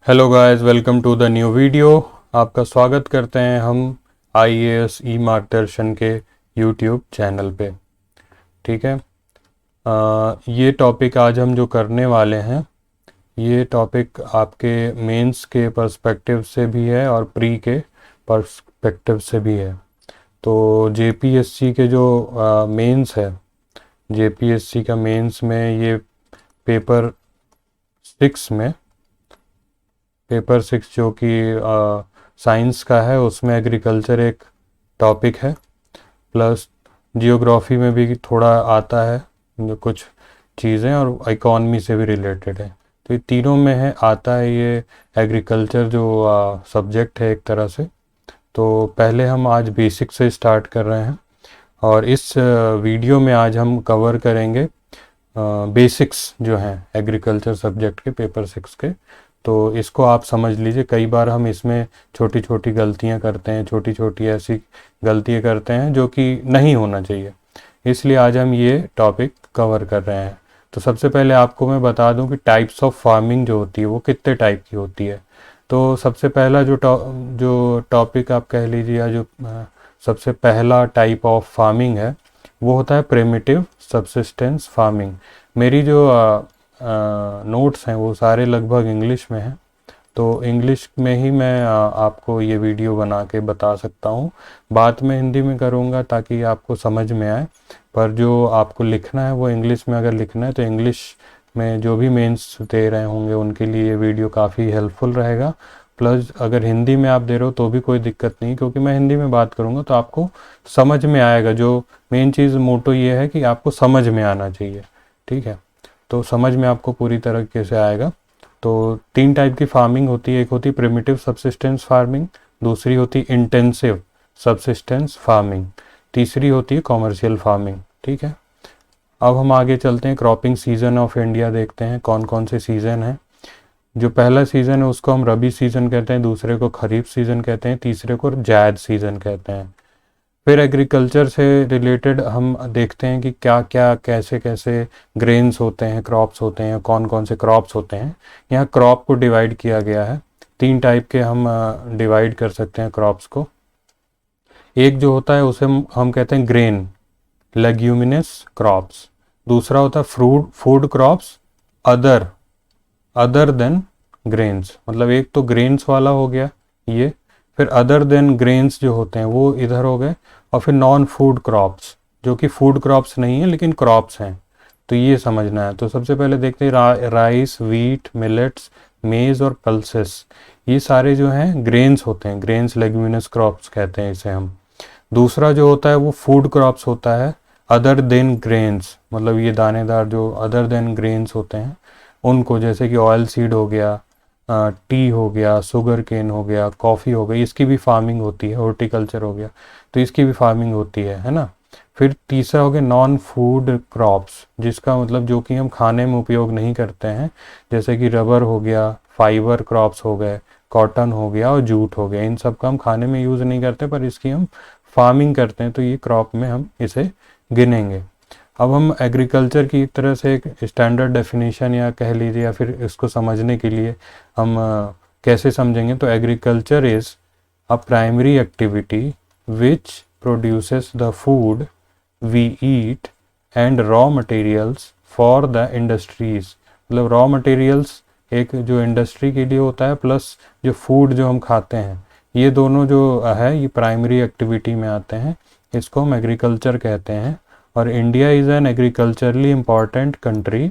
Hello guys, welcome to the new video. आपका स्वागत करते हैं हम आईएएस ई मार्गदर्शन के यूट्यूब चैनल पे। ठीक है। ये टॉपिक आज हम जो करने वाले हैं, ये टॉपिक आपके मेंस के पर्सपेक्टिव से भी है और प्री के पर्सपेक्टिव से भी है। तो जेपीएससी के जो मेंस है, जेपीएससी का मेंस में ये पेपर 6 में, पेपर 6 जो कि साइंस का है, उसमें एग्रीकल्चर एक टॉपिक है, प्लस जियोग्राफी में भी थोड़ा आता है जो कुछ चीज़ें, और इकॉनमी से भी रिलेटेड है। तो ये तीनों में है, आता है ये एग्रीकल्चर जो सब्जेक्ट है एक तरह से। तो पहले हम आज बेसिक से स्टार्ट कर रहे हैं, और इस वीडियो में आज हम कवर करेंगे बेसिक्स जो हैं एग्रीकल्चर सब्जेक्ट के, पेपर 6 के। तो इसको आप समझ लीजिए। कई बार हम इसमें छोटी छोटी गलतियां करते हैं, छोटी छोटी ऐसी गलतियां करते हैं जो कि नहीं होना चाहिए, इसलिए आज हम ये टॉपिक कवर कर रहे हैं। तो सबसे पहले आपको मैं बता दूं कि टाइप्स ऑफ फार्मिंग जो होती है वो कितने टाइप की होती है। तो सबसे पहला जो टॉपिक आप कह लीजिए, या जो सबसे पहला टाइप ऑफ फार्मिंग है, वो होता है प्रिमिटिव सब्सिस्टेंस फार्मिंग। मेरी जो नोट्स हैं वो सारे लगभग इंग्लिश में हैं, तो इंग्लिश में ही मैं आपको ये वीडियो बना के बता सकता हूँ। बात में हिंदी में करूँगा ताकि आपको समझ में आए, पर जो आपको लिखना है वो इंग्लिश में अगर लिखना है तो इंग्लिश में जो भी मेंस दे रहे होंगे उनके लिए ये वीडियो काफ़ी हेल्पफुल रहेगा। प्लस अगर हिंदी में आप दे रहे हो तो भी कोई दिक्कत नहीं, क्योंकि मैं हिंदी में बात करूँगा तो आपको समझ में आएगा। जो मेन चीज़ मोटो ये है कि आपको समझ में आना चाहिए। ठीक है, तो समझ में आपको पूरी तरीके से आएगा। तो 3 टाइप की फार्मिंग होती है। एक होती है प्रिमिटिव सब्सिस्टेंस फार्मिंग, दूसरी होती है इंटेंसिव सब्सिस्टेंस फार्मिंग, तीसरी होती है कॉमर्शियल फार्मिंग। ठीक है, अब हम आगे चलते हैं। क्रॉपिंग सीजन ऑफ इंडिया देखते हैं कौन कौन से सीज़न हैं। जो पहला सीज़न है उसको हम रबी सीज़न कहते हैं, दूसरे को खरीफ सीज़न कहते हैं, तीसरे को जायद सीज़न कहते हैं। फिर एग्रीकल्चर से रिलेटेड हम देखते हैं कि क्या क्या कैसे कैसे ग्रेन्स होते हैं, क्रॉप्स होते हैं, कौन कौन से क्रॉप्स होते हैं। यहाँ क्रॉप को डिवाइड किया गया है, 3 टाइप के हम डिवाइड कर सकते हैं क्रॉप्स को। एक जो होता है उसे हम कहते हैं ग्रेन, लेग्यूमिनस क्रॉप्स। दूसरा होता है food crops, other other than grains, मतलब एक तो ग्रेन्स वाला हो गया ये, फिर अदर देन ग्रेन्स जो होते हैं वो इधर हो गए, और फिर नॉन फूड क्रॉप्स जो कि फूड क्रॉप्स नहीं है लेकिन क्रॉप्स हैं। तो ये समझना है। तो सबसे पहले देखते हैं राइस, व्हीट, मिलेट्स, मेज और पल्सेस। ये सारे जो हैं ग्रेन्स होते हैं, ग्रेन्स लेग्यूमिनस क्रॉप्स कहते हैं इसे हम। दूसरा जो होता है वो फूड क्रॉप्स होता है, अदर देन ग्रेन्स, मतलब ये दानेदार जो अदर देन ग्रेन्स होते हैं उनको, जैसे कि ऑयल सीड हो गया, टी हो गया, शुगर केन हो गया, कॉफ़ी हो गई, इसकी भी फार्मिंग होती है। हॉर्टिकल्चर हो गया तो इसकी भी फार्मिंग होती है ना। फिर तीसरा हो गया नॉन फूड क्रॉप्स, जिसका मतलब जो कि हम खाने में उपयोग नहीं करते हैं, जैसे कि रबर हो गया, फाइबर क्रॉप्स हो गए, कॉटन हो गया और जूट हो गया। इन सब का हम खाने में यूज़ नहीं करते पर इसकी हम फार्मिंग करते हैं, तो ये क्रॉप में हम इसे गिनेंगे। अब हम एग्रीकल्चर की एक तरह से एक स्टैंडर्ड डेफिनेशन या कह लीजिए, या फिर इसको समझने के लिए हम कैसे समझेंगे, तो agriculture is a primary activity which produces the food we eat and raw materials for the industries. मतलब रॉ मटेरियल्स एक जो इंडस्ट्री के लिए होता है, प्लस जो फूड जो हम खाते हैं, ये दोनों जो है ये प्राइमरी एक्टिविटी में आते हैं। इसको हम एग्रीकल्चर कहते हैं। और India is an agriculturally important country,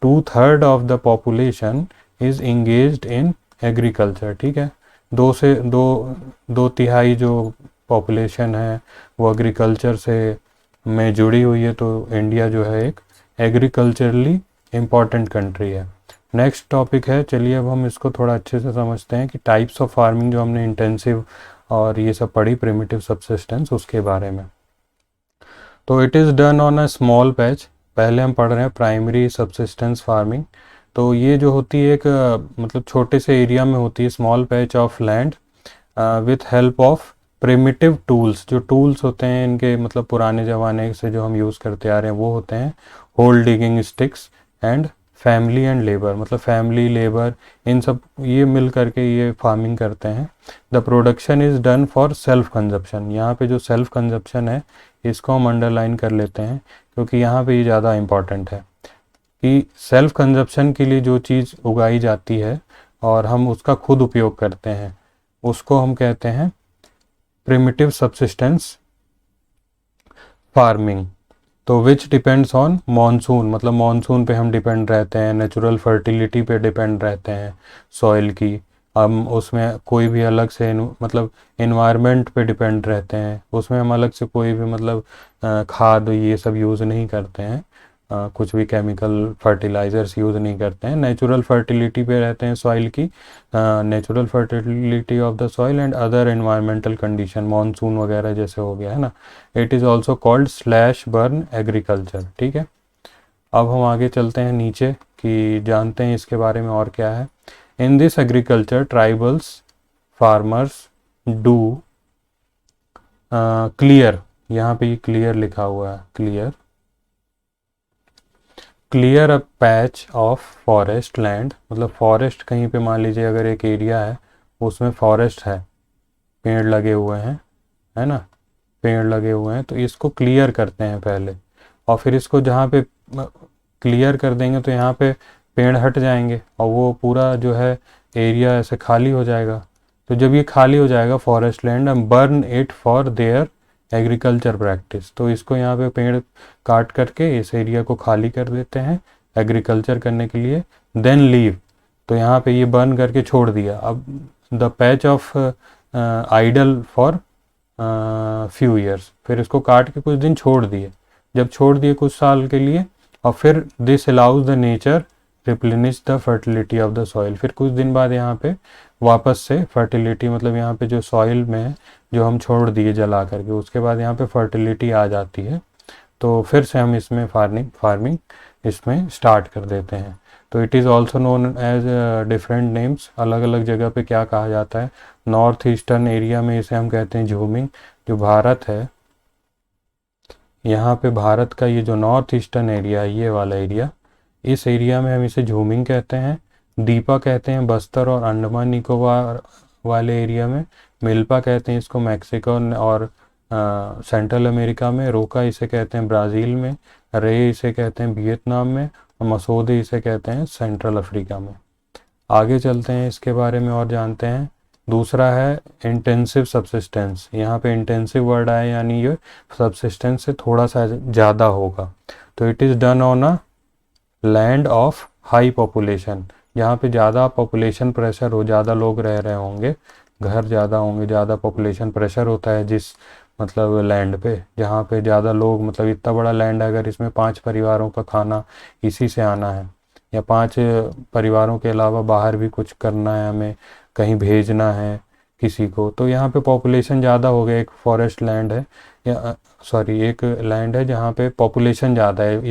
2/3 of the population is engaged in agriculture. ठीक है, दो तिहाई जो पॉपुलेशन है वो एग्रीकल्चर से में जुड़ी हुई है। तो इंडिया जो है एक एग्रीकल्चरली इम्पॉर्टेंट कंट्री है। नेक्स्ट टॉपिक है, चलिए अब हम इसको थोड़ा अच्छे से समझते हैं कि टाइप्स ऑफ फार्मिंग जो हमने इंटेंसिव और ये सब पढ़ी, प्रिमिटिव सब्सिस्टेंस, उसके बारे में। तो it is done on a small patch. पहले हम पढ़ रहे हैं प्राइमरी सब्सिस्टेंस फार्मिंग। तो ये जो होती है एक मतलब छोटे से एरिया में होती है, small patch of land with help of primitive tools. जो टूल्स होते हैं इनके मतलब पुराने ज़माने से जो हम यूज़ करते आ रहे हैं वो होते हैं hole digging sticks and family and labour, मतलब फैमिली लेबर इन सब ये मिल करके ये फार्मिंग करते हैं। The production is done for self consumption, यहाँ पे जो सेल्फ कंजप्शन है इसको हम अंडरलाइन कर लेते हैं क्योंकि यहाँ पे ये ज़्यादा इम्पॉर्टेंट है कि सेल्फ कंजप्शन के लिए जो चीज़ उगाई जाती है और हम उसका खुद उपयोग करते हैं उसको हम कहते हैं प्रिमिटिव सब्सिस्टेंस फार्मिंग। तो विच डिपेंड्स ऑन मॉनसून, मतलब मॉनसून पे हम डिपेंड रहते हैं, नेचुरल फर्टिलिटी पे डिपेंड रहते हैं सॉइल की, हम उसमें कोई भी अलग से मतलब इन्वायरमेंट पे डिपेंड रहते हैं, उसमें हम अलग से कोई भी मतलब खाद ये सब यूज़ नहीं करते हैं, कुछ भी केमिकल फर्टिलाइज़र्स यूज़ नहीं करते हैं, नेचुरल फर्टिलिटी पे रहते हैं सॉइल की, natural fertility of the soil and other environmental condition, monsoon वगैरह जैसे हो गया है ना। It is also called slash burn agriculture. ठीक है, अब हम आगे चलते हैं नीचे कि जानते हैं इसके बारे में और क्या है। In this agriculture tribals farmers do clear, यहाँ पे क्लियर लिखा हुआ है, clear a patch of forest land, मतलब फॉरेस्ट कहीं पे मान लीजिए अगर एक एरिया है उसमें फॉरेस्ट है, पेड़ लगे हुए हैं, है ना, पेड़ लगे हुए हैं, तो इसको क्लियर करते हैं पहले और फिर इसको जहाँ पे क्लियर कर देंगे तो यहाँ पे पेड़ हट जाएंगे और वो पूरा जो है एरिया ऐसे खाली हो जाएगा। तो जब ये खाली हो जाएगा फॉरेस्ट लैंड, हम burn it for their agriculture practice, तो इसको यहाँ पे पेड़ काट करके इस एरिया को खाली कर देते हैं एग्रीकल्चर करने के लिए। देन लीव, तो यहाँ पे ये बर्न करके छोड़ दिया। अब the patch of idle for few years, फिर इसको काट के कुछ दिन छोड़ दिए, जब छोड़ दिए कुछ साल के लिए, और फिर this allows the nature replenish the fertility of the soil, फिर कुछ दिन बाद यहाँ पे वापस से फर्टिलिटी, मतलब यहाँ पे जो सॉइल में है जो हम छोड़ दिए जला करके, उसके बाद यहाँ पे फर्टिलिटी आ जाती है, तो फिर से हम इसमें फार्मिंग इसमें स्टार्ट कर देते हैं। तो it is also known as different names, अलग अलग जगह पे क्या कहा जाता है। नॉर्थ ईस्टर्न एरिया में इसे हम कहते हैं झूमिंग, जो भारत है यहाँ पे भारत का ये जो नॉर्थ ईस्टर्न एरिया है, ये वाला एरिया, इस एरिया में हम इसे झूमिंग कहते हैं। दीपा कहते हैं बस्तर और अंडमान निकोबार वाले एरिया में। मिल्पा कहते हैं इसको मैक्सिको और सेंट्रल अमेरिका में। रोका इसे कहते हैं ब्राज़ील में। रे इसे कहते हैं वियतनाम में। और मसूदे इसे कहते हैं सेंट्रल अफ्रीका में। आगे चलते हैं, इसके बारे में और जानते हैं। दूसरा है इंटेंसिव सब्सिस्टेंस। यहाँ पे इंटेंसिव वर्ड आया, यानी ये सब्सिस्टेंस से थोड़ा सा ज़्यादा होगा। तो it is done on a land of high population, यहाँ पे ज़्यादा पॉपुलेशन प्रेशर हो, ज़्यादा लोग रह रहे होंगे, घर ज़्यादा होंगे, ज़्यादा पॉपुलेशन प्रेशर होता है जिस मतलब लैंड पे, जहाँ पे ज़्यादा लोग, मतलब इतना बड़ा लैंड है, अगर इसमें 5 परिवारों का खाना इसी से आना है, या 5 परिवारों के अलावा बाहर भी कुछ करना है, हमें कहीं भेजना है किसी को, तो यहाँ पे पॉपुलेशन ज़्यादा हो गया। एक फॉरेस्ट लैंड है, या सॉरी एक लैंड है जहाँ पे पॉपुलेशन ज़्यादा है,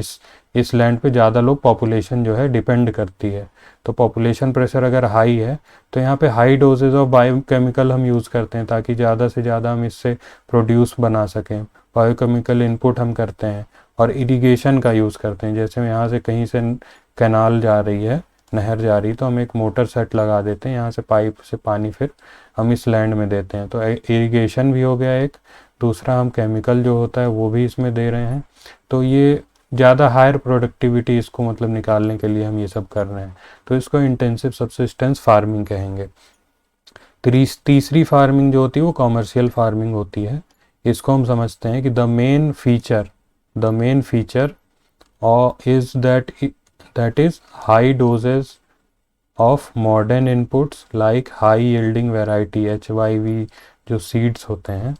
इस लैंड पे ज़्यादा लोग, पॉपुलेशन जो है डिपेंड करती है। तो पॉपुलेशन प्रेशर अगर हाई है तो यहाँ पे हाई डोजेज ऑफ बायोकेमिकल हम यूज़ करते हैं ताकि ज़्यादा से ज़्यादा हम इससे प्रोड्यूस बना सकें। बायोकेमिकल इनपुट हम करते हैं और इरिगेशन का यूज़ करते हैं। जैसे यहाँ से कहीं से कैनाल जा रही है, नहर जा रही, तो हम एक मोटर सेट लगा देते हैं, यहाँ से पाइप से पानी फिर हम इस लैंड में देते हैं। तो इरिगेशन भी हो गया एक। दूसरा हम केमिकल जो होता है वो भी इसमें दे रहे हैं। तो ये ज़्यादा हायर प्रोडक्टिविटी इसको मतलब निकालने के लिए हम ये सब कर रहे हैं, तो इसको इंटेंसिव सब्सिस्टेंस फार्मिंग कहेंगे। तीसरी फार्मिंग जो होती है वो कॉमर्शियल फार्मिंग होती है। इसको हम समझते हैं कि the main feature is that is high doses of modern inputs like high yielding variety HYV, जो सीड्स होते हैं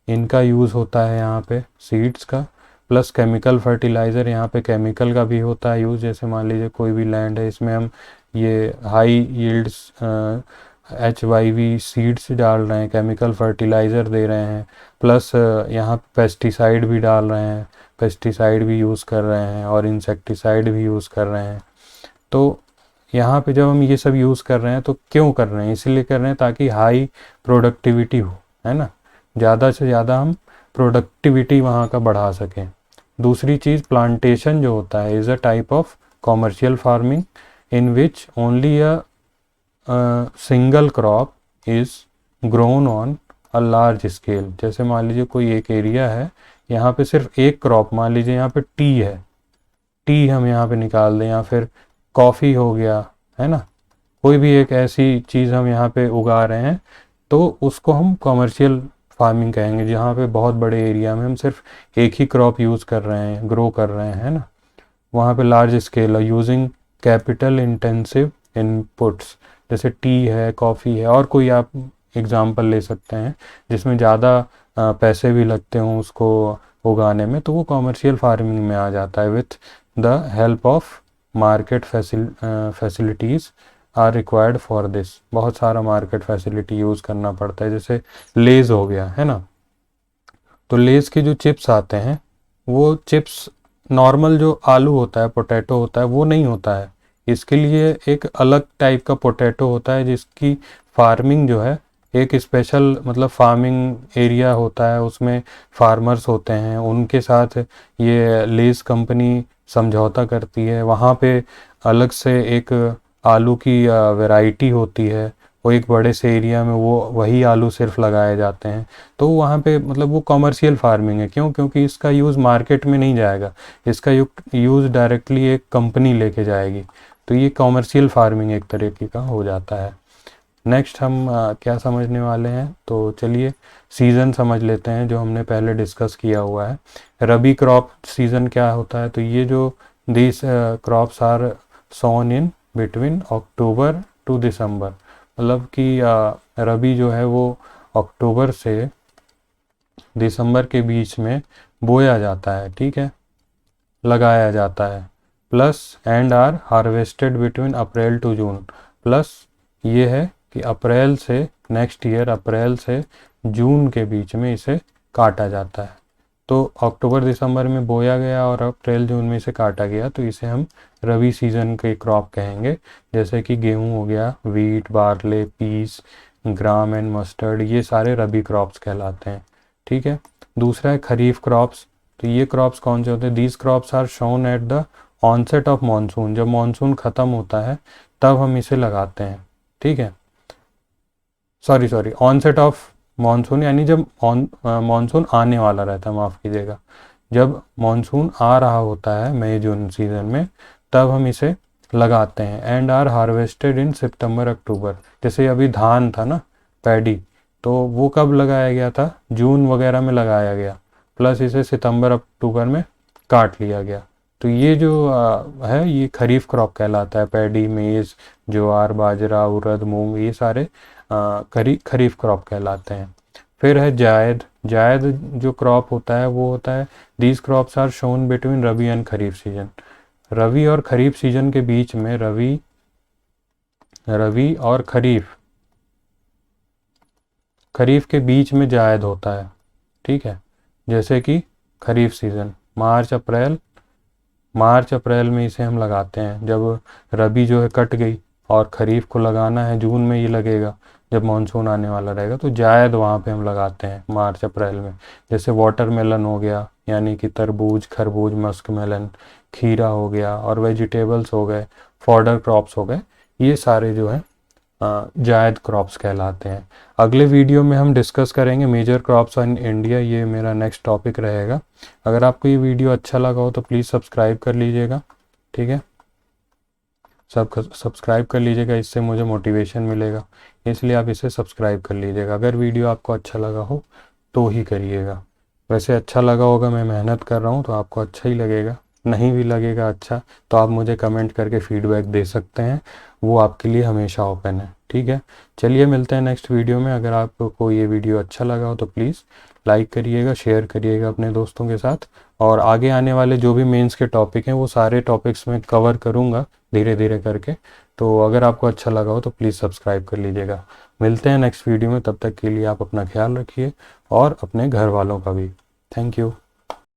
इनका यूज़ होता है यहाँ पे, सीड्स का, प्लस केमिकल फर्टिलाइज़र, यहाँ पे केमिकल का भी होता है यूज़। जैसे मान लीजिए कोई भी लैंड है, इसमें हम ये हाई यील्ड्स HYV सीड्स डाल रहे हैं, केमिकल फर्टिलाइज़र दे रहे हैं, प्लस यहाँ पेस्टिसाइड भी डाल रहे हैं, पेस्टिसाइड भी यूज़ कर रहे हैं और इंसेक्टिसाइड भी यूज़ कर रहे हैं। तो यहाँ पे जब हम ये सब यूज़ कर रहे हैं तो क्यों कर रहे हैं? इसलिए कर रहे हैं ताकि हाई प्रोडक्टिविटी हो, है ना, ज़्यादा से ज़्यादा हम प्रोडक्टिविटी वहाँ का बढ़ा सकें। दूसरी चीज़ प्लांटेशन जो होता है is a type of commercial farming in which only a single crop is grown on a large scale. जैसे मान लीजिए कोई एक एरिया है, यहाँ पे सिर्फ एक क्रॉप, मान लीजिए यहाँ पे टी है, टी हम यहाँ पे निकाल दें, या फिर कॉफ़ी हो गया, है ना, कोई भी एक ऐसी चीज़ हम यहाँ पे उगा रहे हैं, तो उसको हम कॉमर्शियल फार्मिंग कहेंगे, जहाँ पे बहुत बड़े एरिया में हम सिर्फ एक ही क्रॉप यूज़ कर रहे हैं, ग्रो कर रहे हैं, है ना, वहाँ पे large scale using capital intensive inputs, जैसे टी है, कॉफ़ी है, और कोई आप एग्जांपल ले सकते हैं जिसमें ज़्यादा पैसे भी लगते हों उसको उगाने में, तो वो कॉमर्शियल फार्मिंग में आ जाता है। With the help of market facilities are required for this, बहुत सारा मार्केट फैसिलिटी यूज़ करना पड़ता है। जैसे लेज़ हो गया, है ना, तो लेज़ के जो चिप्स आते हैं, वो चिप्स नॉर्मल जो आलू होता है, पोटैटो होता है, वो नहीं होता है। इसके लिए एक अलग टाइप का पोटैटो होता है, जिसकी फार्मिंग जो है एक स्पेशल, मतलब फार्मिंग एरिया होता है, उसमें फार्मर्स होते हैं, उनके साथ ये लेज़ कंपनी समझौता करती है। वहाँ पे अलग से एक आलू की वैरायटी होती है, वो एक बड़े से एरिया में वो वही आलू सिर्फ लगाए जाते हैं। तो वहाँ पे मतलब वो कॉमर्शियल फार्मिंग है। क्यों? क्योंकि इसका यूज़ मार्केट में नहीं जाएगा, इसका यूज़ डायरेक्टली एक कंपनी लेके जाएगी, तो ये कॉमर्शियल फार्मिंग एक तरीके का हो जाता है। नेक्स्ट हम क्या समझने वाले हैं, तो चलिए सीज़न समझ लेते हैं, जो हमने पहले डिस्कस किया हुआ है। रबी क्रॉप सीज़न क्या होता है, तो ये जो these crops are sown in between October to December, मतलब कि रबी जो है वो अक्टूबर से दिसंबर के बीच में बोया जाता है, ठीक है, लगाया जाता है। Plus and are harvested between April to June, plus ये है कि अप्रैल से नेक्स्ट ईयर अप्रैल से जून के बीच में इसे काटा जाता है। तो अक्टूबर दिसंबर में बोया गया और अप्रैल जून में इसे काटा गया, तो इसे हम रबी सीजन के क्रॉप कहेंगे। जैसे कि गेहूं हो गया, wheat, barley, peas, gram and mustard, ये सारे रबी क्रॉप्स कहलाते हैं, ठीक है। दूसरा है खरीफ क्रॉप्स। तो ये क्रॉप्स कौन से होते हैं? These crops are shown at the onset of monsoon, जब मानसून ख़त्म होता है तब हम इसे लगाते हैं, ठीक है। सॉरी ऑनसेट ऑफ मानसून यानी जब मानसून आने वाला रहता है, माफ़ कीजिएगा, जब मानसून आ रहा होता है मई जून सीजन में, तब हम इसे लगाते हैं। एंड आर हार्वेस्टेड इन सितंबर अक्टूबर, जैसे अभी धान था ना, पैडी, तो वो कब लगाया गया था? जून वगैरह में लगाया गया, प्लस इसे सितंबर अक्टूबर में काट लिया गया। तो ये जो है ये खरीफ क्रॉप कहलाता है। पैडी, मेज़, ज्वार, बाजरा, उड़द, मूंग, ये सारे खरीफ क्रॉप कहलाते हैं। फिर है जायद। जायद जो क्रॉप होता है वो होता है, these crops are sown between rabi and kharif season, rabi और खरीफ सीजन के बीच में, रबी और खरीफ के बीच में जायद होता है, ठीक है। जैसे कि खरीफ सीजन मार्च अप्रैल में इसे हम लगाते हैं। जब रबी जो है कट गई और खरीफ को लगाना है जून में, ये लगेगा जब मानसून आने वाला रहेगा, तो जायद वहाँ पे हम लगाते हैं मार्च अप्रैल में। जैसे वाटरमेलन हो गया, यानी कि तरबूज, खरबूज, मस्क मेलन, खीरा हो गया, और वेजिटेबल्स हो गए, फॉडर क्रॉप्स हो गए, ये सारे जो है जायद क्रॉप्स कहलाते हैं। अगले वीडियो में हम डिस्कस करेंगे मेजर क्रॉप्स इन इंडिया, ये मेरा नेक्स्ट टॉपिक रहेगा। अगर आपको ये वीडियो अच्छा लगा हो तो प्लीज़ सब्सक्राइब कर लीजिएगा, ठीक है, सब्सक्राइब कर लीजिएगा, इससे मुझे मोटिवेशन मिलेगा, इसलिए आप इसे सब्सक्राइब कर लीजिएगा। अगर वीडियो आपको अच्छा लगा हो तो ही करिएगा। वैसे अच्छा लगा होगा, मैं मेहनत कर रहा हूँ तो आपको अच्छा ही लगेगा, नहीं भी लगेगा अच्छा तो आप मुझे कमेंट करके फीडबैक दे सकते हैं, वो आपके लिए हमेशा ओपन है, ठीक है। चलिए मिलते हैं नेक्स्ट वीडियो में। अगर आपको ये वीडियो अच्छा लगा हो तो प्लीज़ लाइक करिएगा, शेयर करिएगा अपने दोस्तों के साथ, और आगे आने वाले जो भी मेंस के टॉपिक हैं वो सारे टॉपिक्स में कवर करूँगा धीरे धीरे करके। तो अगर आपको अच्छा लगा हो तो प्लीज़ सब्सक्राइब कर लीजिएगा। मिलते हैं नेक्स्ट वीडियो में, तब तक के लिए आप अपना ख्याल रखिए और अपने घर वालों का भी। Thank you.